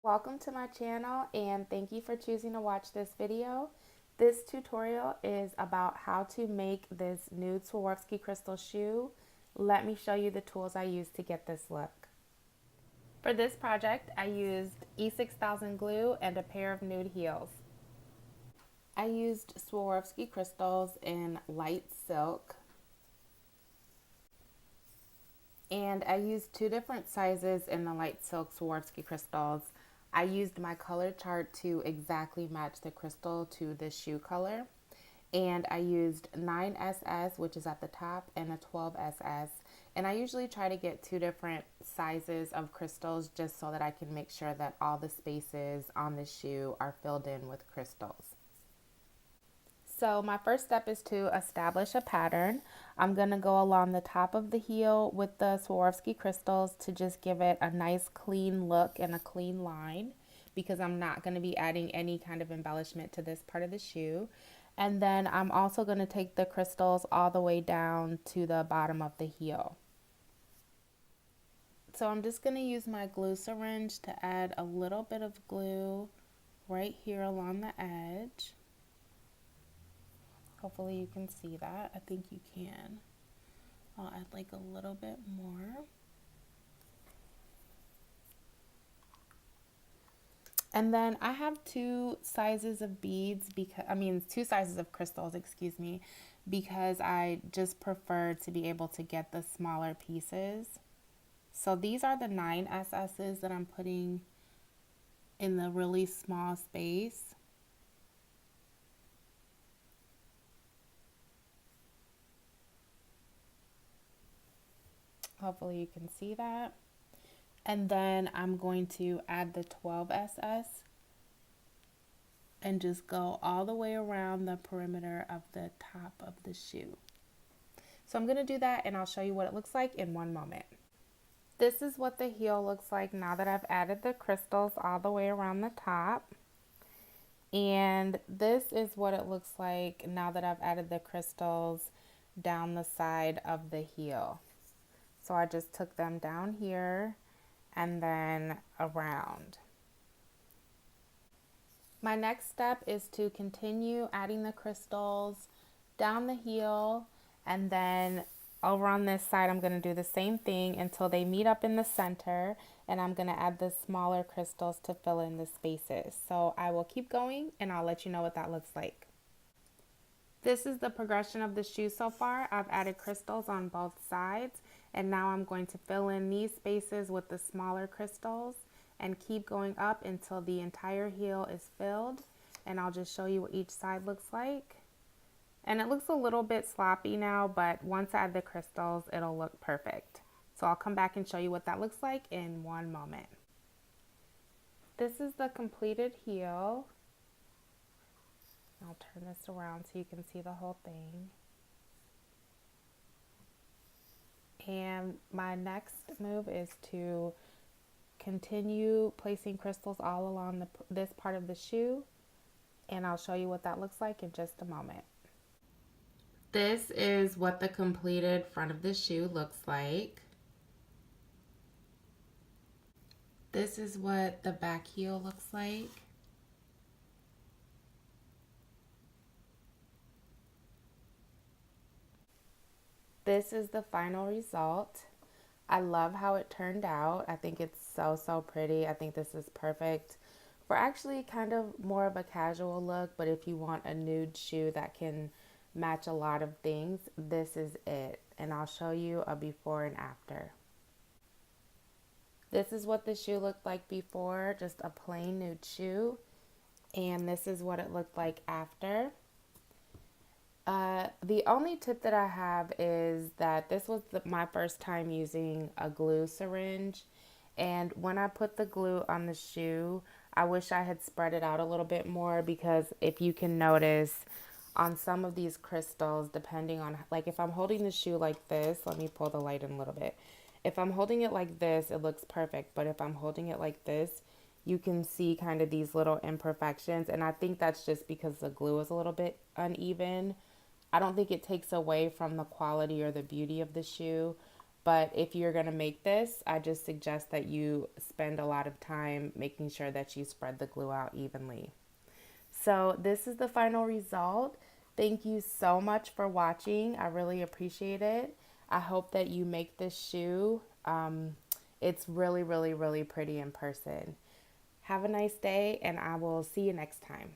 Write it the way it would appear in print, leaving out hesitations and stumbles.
Welcome to my channel and thank you for choosing to watch this video. This tutorial is about how to make this nude Swarovski crystal shoe. Let me show you the tools I used to get this look. For this project, I used E6000 glue and a pair of nude heels. I used Swarovski crystals in light silk. And I used two different sizes in the light silk Swarovski crystals. I used my color chart to exactly match the crystal to the shoe color. And I used 9SS, which is at the top, and a 12SS. And I usually try to get two different sizes of crystals just so that I can make sure that all the spaces on the shoe are filled in with crystals. So my first step is to establish a pattern. I'm going to go along the top of the heel with the Swarovski crystals to just give it a nice clean look and a clean line, because I'm not going to be adding any kind of embellishment to this part of the shoe. And then I'm also going to take the crystals all the way down to the bottom of the heel. So I'm just going to use my glue syringe to add a little bit of glue right here along the edge. Hopefully you can see that. I think you can. I'll add like a little bit more. And then I have two sizes of beads two sizes of crystals, excuse me, because I just prefer to be able to get the smaller pieces. So these are the 9SS's that I'm putting in the really small space. Hopefully you can see that. And then I'm going to add the 12SS and just go all the way around the perimeter of the top of the shoe. So I'm going to do that and I'll show you what it looks like in one moment. This is what the heel looks like now that I've added the crystals all the way around the top. And this is what it looks like now that I've added the crystals down the side of the heel. So I just took them down here and then around. My next step is to continue adding the crystals down the heel, and then over on this side I'm going to do the same thing until they meet up in the center, and I'm going to add the smaller crystals to fill in the spaces. So I will keep going and I'll let you know what that looks like. This is the progression of the shoe so far. I've added crystals on both sides, and now I'm going to fill in these spaces with the smaller crystals and keep going up until the entire heel is filled. And I'll just show you what each side looks like. And it looks a little bit sloppy now, but once I add the crystals, it'll look perfect. So I'll come back and show you what that looks like in one moment. This is the completed heel. I'll turn this around so you can see the whole thing. And my next move is to continue placing crystals all along this part of the shoe, and I'll show you what that looks like in just a moment. This is what the completed front of the shoe looks like. This is what the back heel looks like. This is the final result. I love how it turned out. I think it's so pretty. I think this is perfect for actually kind of more of a casual look, but if you want a nude shoe that can match a lot of things, this is it. And I'll show you a before and after. This is what the shoe looked like before, just a plain nude shoe. And this is what it looked like after. The only tip that I have is that this was my first time using a glue syringe, and when I put the glue on the shoe, I wish I had spread it out a little bit more, because if you can notice on some of these crystals, depending on, like if I'm holding the shoe like this, let me pull the light in a little bit. If I'm holding it like this, it looks perfect, but if I'm holding it like this, you can see kind of these little imperfections, and I think that's just because the glue is a little bit uneven. I don't think it takes away from the quality or the beauty of the shoe, But if you're going to make this, I just suggest that you spend a lot of time making sure that you spread the glue out evenly. So this is the final result. Thank you so much for watching. I really appreciate it. I hope that you make this shoe. It's really, really, really pretty in person. Have a nice day, and I will see you next time.